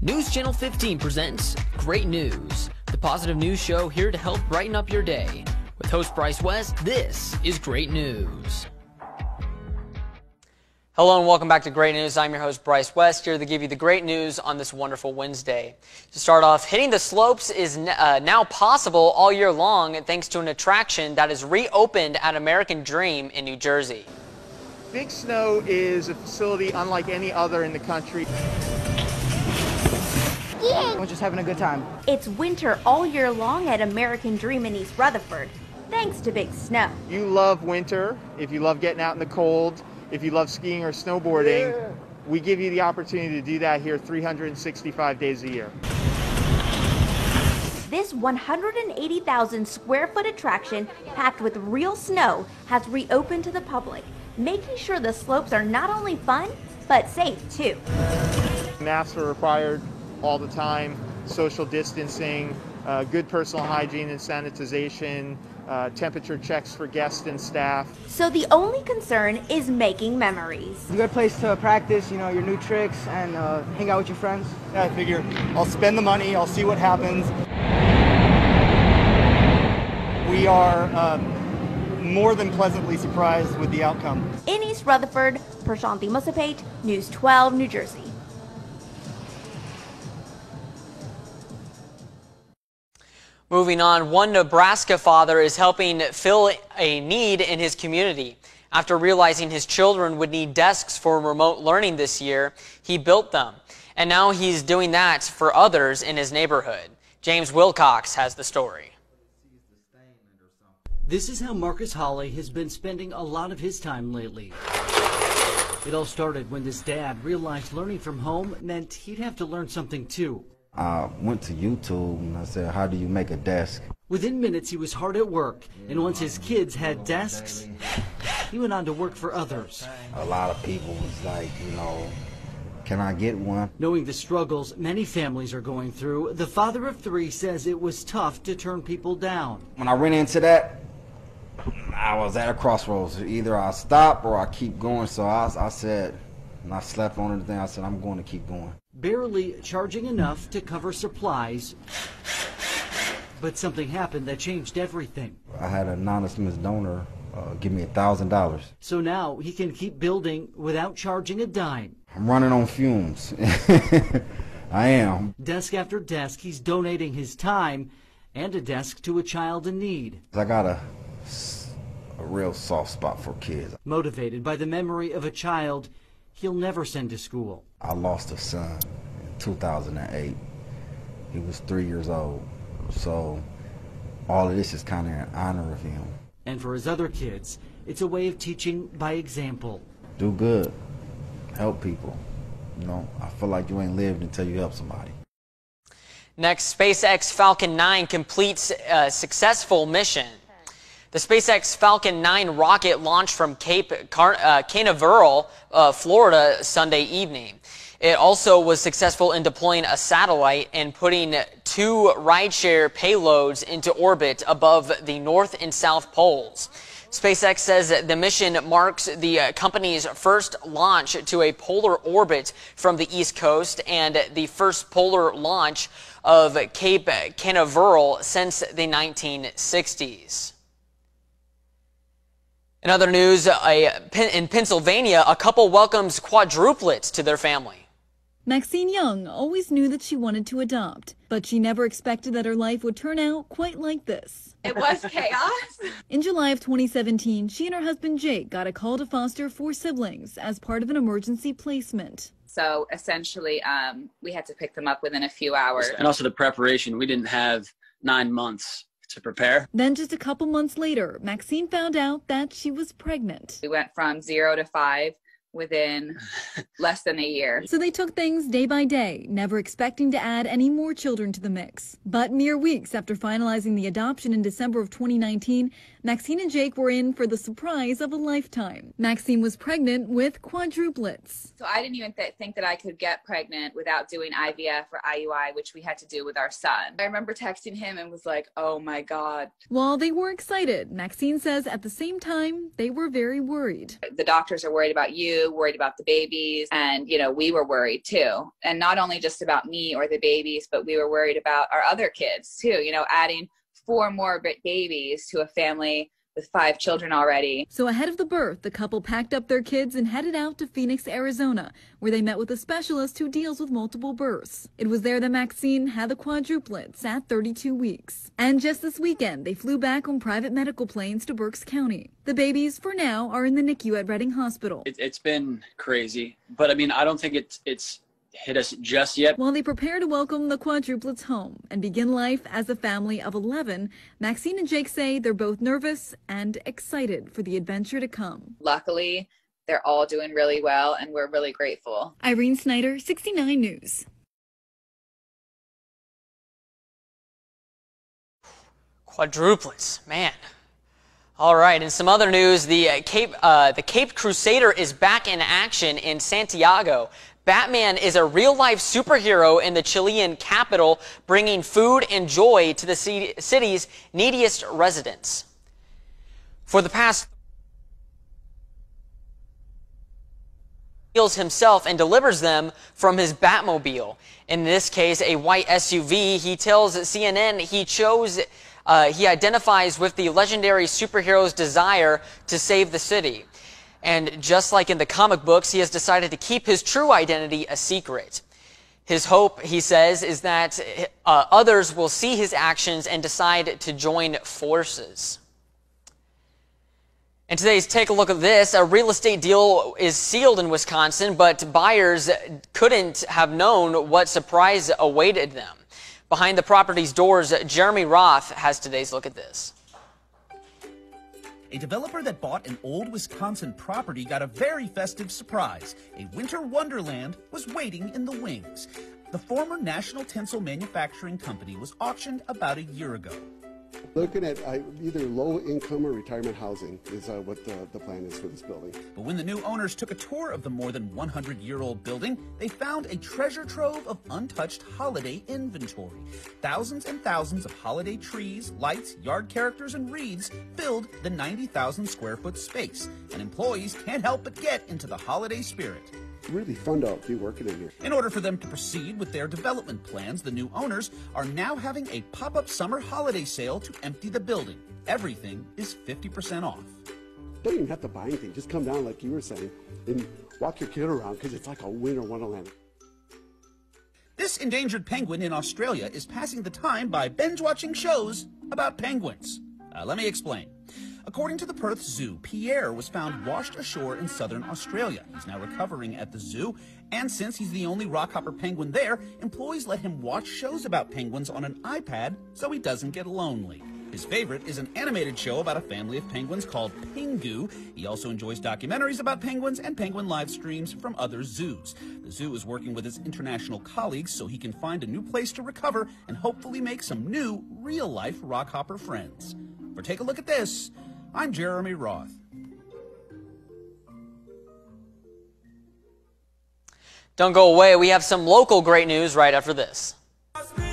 News Channel 15 presents Great News, the positive news show here to help brighten up your day. With host Bryce West, this is Great News. Hello and welcome back to Great News. I'm your host Bryce West, here to give you the great news on this wonderful Wednesday. To start off, hitting the slopes is now possible all year long thanks to an attraction that is reopened at American Dream in New Jersey. Big Snow is a facility unlike any other in the country. We're just having a good time. It's winter all year long at American Dream in East Rutherford, thanks to Big Snow. You love winter, if you love getting out in the cold, if you love skiing or snowboarding, we give you the opportunity to do that here 365 days a year. This 180,000 square foot attraction packed with real snow has reopened to the public, making sure the slopes are not only fun, but safe too. Masks are required all the time, social distancing, good personal hygiene and sanitization, temperature checks for guests and staff. So the only concern is making memories. It's a good place to practice, your new tricks and hang out with your friends. I figure I'll spend the money, I'll see what happens. We are more than pleasantly surprised with the outcome. In East Rutherford, Prashanthi Musapate, News 12, New Jersey. Moving on, one Nebraska father is helping fill a need in his community. After realizing his children would need desks for remote learning this year, he built them. And now he's doing that for others in his neighborhood. James Wilcox has the story. This is how Marcus Hawley has been spending a lot of his time lately. It all started when this dad realized learning from home meant he'd have to learn something too. I went to YouTube and I said, how do you make a desk? Within minutes, he was hard at work, and once his kids had desks, he went on to work for others. A lot of people was like, can I get one? Knowing the struggles many families are going through, the father of three says it was tough to turn people down. When I ran into that, I was at a crossroads. Either I stop or I keep going. So I said, and I slept on it, then I said, I'm going to keep going. Barely charging enough to cover supplies, but something happened that changed everything. I had an anonymous donor give me $1,000. So now he can keep building without charging a dime. I'm running on fumes. I am. Desk after desk, he's donating his time and a desk to a child in need. I got a real soft spot for kids. Motivated by the memory of a child he'll never send to school. I lost a son in 2008. He was 3 years old. So all of this is kind of in honor of him. And for his other kids, it's a way of teaching by example. Do good. Help people. I feel like you ain't lived until you help somebody. Next, SpaceX Falcon 9 completes a successful mission. The SpaceX Falcon 9 rocket launched from Cape Canaveral, Florida, Sunday evening. It also was successful in deploying a satellite and putting 2 rideshare payloads into orbit above the North and South poles. SpaceX says that the mission marks the company's first launch to a polar orbit from the East Coast and the first polar launch of Cape Canaveral since the 1960s. In other news, in Pennsylvania, a couple welcomes quadruplets to their family. Maxine Young always knew that she wanted to adopt, but she never expected that her life would turn out quite like this. It was chaos. In July of 2017, she and her husband Jake got a call to foster 4 siblings as part of an emergency placement. So essentially, we had to pick them up within a few hours. And also the preparation. We didn't have 9 months to prepare. Then just a couple months later, Maxine found out that she was pregnant. We went from 0 to 5 within less than a year. So they took things day by day, never expecting to add any more children to the mix. But mere weeks after finalizing the adoption in December of 2019, Maxine and Jake were in for the surprise of a lifetime. Maxine was pregnant with quadruplets. So I didn't even think that I could get pregnant without doing IVF or IUI, which we had to do with our son. I remember texting him and was like, oh my God. While they were excited, Maxine says at the same time, they were very worried. The doctors are worried about you too, worried about the babies. And, you know, we were worried too. And not only just about me or the babies, but we were worried about our other kids too, you know, adding 4 more babies to a family with 5 children already. So ahead of the birth, the couple packed up their kids and headed out to Phoenix, Arizona, where they met with a specialist who deals with multiple births. It was there that Maxine had the quadruplets at 32 weeks. And just this weekend, they flew back on private medical planes to Berks County. The babies, for now, are in the NICU at Redding Hospital. It's been crazy, but I mean, I don't think it's hit us just yet. While they prepare to welcome the quadruplets home and begin life as a family of 11, Maxine and Jake say they're both nervous and excited for the adventure to come. Luckily, they're all doing really well, and we're really grateful. Irene Snyder, 69 News. Quadruplets, man. All right, in some other news, the Cape Crusader is back in action in Santiago. Batman is a real-life superhero in the Chilean capital, bringing food and joy to the city's neediest residents. For the past heals himself and delivers them from his Batmobile. In this case, a white SUV. He tells CNN he identifies with the legendary superhero's desire to save the city. And just like in the comic books, he has decided to keep his true identity a secret. His hope, he says, is that others will see his actions and decide to join forces. And today's Take a Look at This. A real estate deal is sealed in Wisconsin, but buyers couldn't have known what surprise awaited them. Behind the property's doors, Jeremy Roth has today's Look at This. A developer that bought an old Wisconsin property got a very festive surprise. A winter wonderland was waiting in the wings. The former National Tinsel Manufacturing Company was auctioned about a year ago. Looking at either low income or retirement housing is what the plan is for this building. But when the new owners took a tour of the more than 100-year-old building, they found a treasure trove of untouched holiday inventory. Thousands and thousands of holiday trees, lights, yard characters, and wreaths filled the 90,000 square foot space, and employees can't help but get into the holiday spirit. Really fun to be working in here. In order for them to proceed with their development plans, the new owners are now having a pop-up summer holiday sale to empty the building. Everything is 50% off. Don't even have to buy anything. Just come down, like you were saying, and walk your kid around, because it's like a winter wonderland. This endangered penguin in Australia is passing the time by binge-watching shows about penguins. Let me explain. According to the Perth Zoo, Pierre was found washed ashore in southern Australia. He's now recovering at the zoo, and since he's the only rockhopper penguin there, employees let him watch shows about penguins on an iPad so he doesn't get lonely. His favorite is an animated show about a family of penguins called Pingu. He also enjoys documentaries about penguins and penguin live streams from other zoos. The zoo is working with his international colleagues so he can find a new place to recover and hopefully make some new, real-life rockhopper friends. For Take a Look at This, I'm Jeremy Roth. Don't go away. We have some local great news right after this.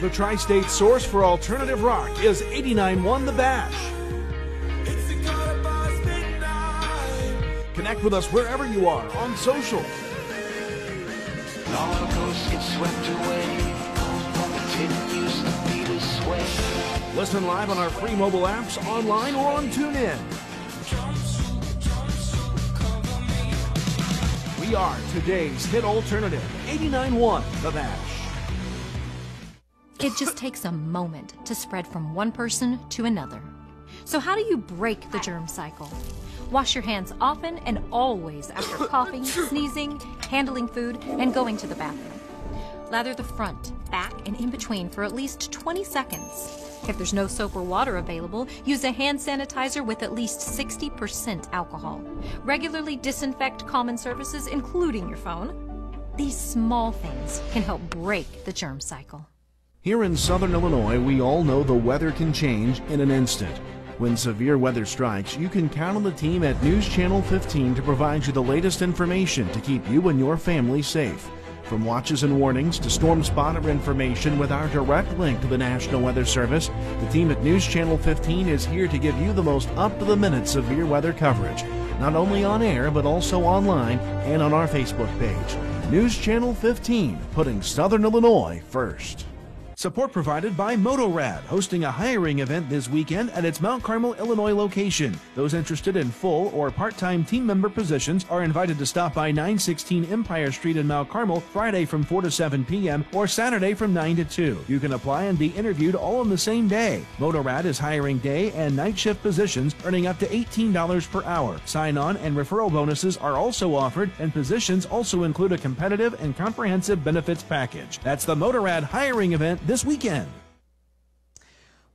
The tri-state source for alternative rock is 89.1 The Bash. Connect with us wherever you are on social. Listen live on our free mobile apps, online, or on TuneIn. We are today's hit alternative, 89.1 The Bash. It just takes a moment to spread from one person to another. So how do you break the germ cycle? Wash your hands often and always after coughing, sneezing, handling food, and going to the bathroom. Lather the front, back, and in between for at least 20 seconds. If there's no soap or water available, use a hand sanitizer with at least 60% alcohol. Regularly disinfect common surfaces, including your phone. These small things can help break the germ cycle. Here in Southern Illinois, we all know the weather can change in an instant. When severe weather strikes, you can count on the team at News Channel 15 to provide you the latest information to keep you and your family safe. From watches and warnings to storm spotter information with our direct link to the National Weather Service, the team at News Channel 15 is here to give you the most up-to-the-minute severe weather coverage. not only on air but also online and on our Facebook page. News Channel 15, putting Southern Illinois first. Support provided by Motorad, hosting a hiring event this weekend at its Mount Carmel, Illinois location. Those interested in full or part-time team member positions are invited to stop by 916 Empire Street in Mount Carmel Friday from 4 to 7 p.m. or Saturday from 9 to 2. You can apply and be interviewed all on the same day. Motorad is hiring day and night shift positions, earning up to $18 per hour. Sign-on and referral bonuses are also offered, and positions also include a competitive and comprehensive benefits package. That's the Motorad hiring event this weekend.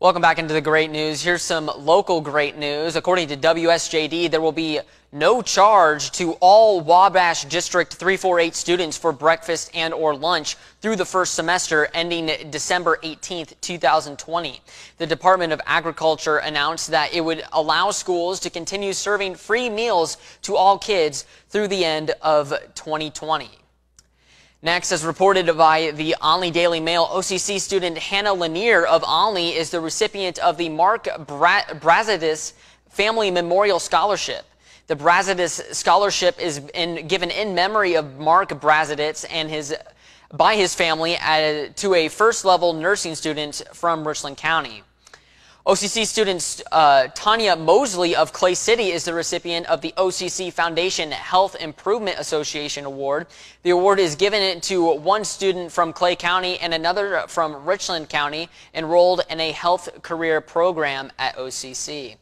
Welcome back into the great news. Here's some local great news. According to WSJD, there will be no charge to all Wabash District 348 students for breakfast and or lunch through the first semester ending December 18th, 2020. The Department of Agriculture announced that it would allow schools to continue serving free meals to all kids through the end of 2020. Next, as reported by the Olney Daily Mail, OCC student Hannah Lanier of Olney is the recipient of the Mark Brazidis Family Memorial Scholarship. The Brazidis Scholarship is given in memory of Mark Brazidis and by his family to a first-level nursing student from Richland County. OCC student Tanya Mosley of Clay City is the recipient of the OCC Foundation Health Improvement Association Award. The award is given to one student from Clay County and another from Richland County enrolled in a health career program at OCC.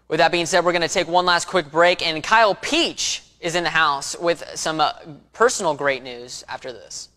With that being said, we're going to take one last quick break, and Kyle Peach is in the house with some personal great news after this.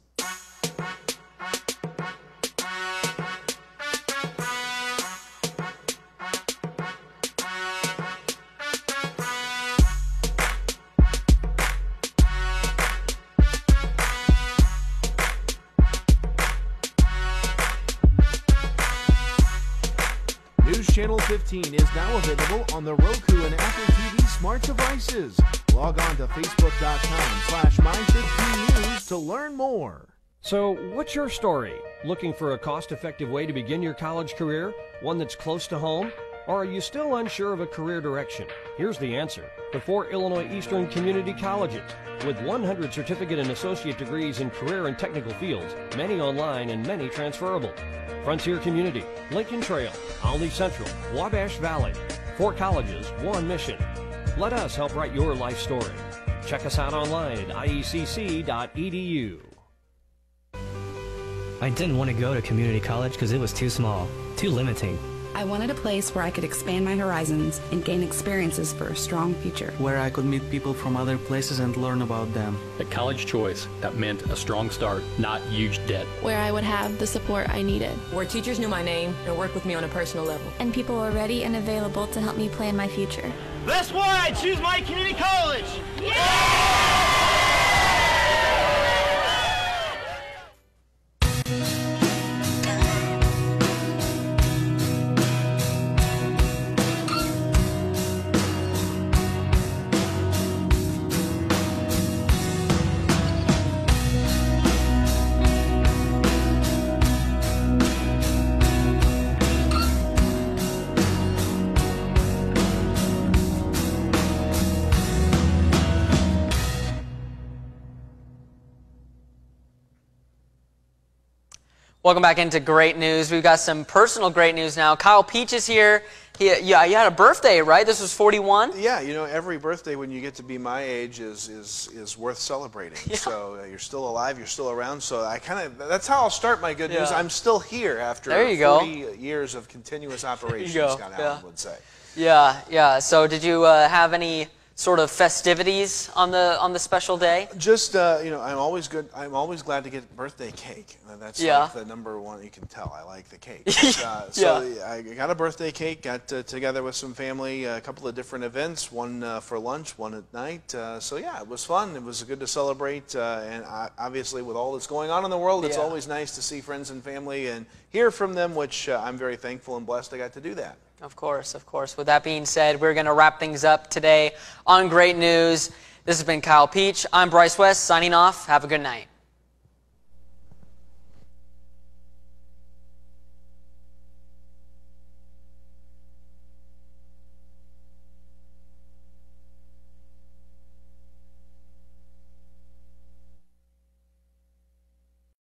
News Channel 15 is now available on the Roku and Apple TV smart devices. Log on to facebook.com/my15news to learn more. So, what's your story? Looking for a cost-effective way to begin your college career? One that's close to home? Or are you still unsure of a career direction? Here's the answer. The 4 Illinois Eastern Community Colleges. With 100 certificate and associate degrees in career and technical fields, many online and many transferable. Frontier Community, Lincoln Trail, Olney Central, Wabash Valley. 4 colleges, 1 mission. Let us help write your life story. Check us out online at iecc.edu. I didn't want to go to community college because it was too small, too limiting. I wanted a place where I could expand my horizons and gain experiences for a strong future. Where I could meet people from other places and learn about them. A college choice that meant a strong start, not huge debt. Where I would have the support I needed. Where teachers knew my name and worked with me on a personal level. And people were ready and available to help me plan my future. That's why I choose my community college! Yeah! Welcome back into great news. We've got some personal great news now. Kyle Peach is here. You had a birthday, right? This was 41? Yeah, you know, every birthday when you get to be my age is worth celebrating. Yeah. So you're still alive, you're still around. So that's how I'll start my good news. I'm still here after 40 years of continuous operations, Scott Allen would say. Yeah. So did you have any sort of festivities on the special day? Just you know, I'm always glad to get birthday cake. That's like the number one. You can tell I like the cake. So I got a birthday cake. Got together with some family. A couple of different events. One for lunch, one at night. So yeah, it was fun. It was good to celebrate. And obviously, with all that's going on in the world, it's always nice to see friends and family and hear from them, which I'm very thankful and blessed I got to do that. Of course, of course. With that being said, we're going to wrap things up today on Great News. This has been Kyle Peach. I'm Bryce West, signing off. Have a good night.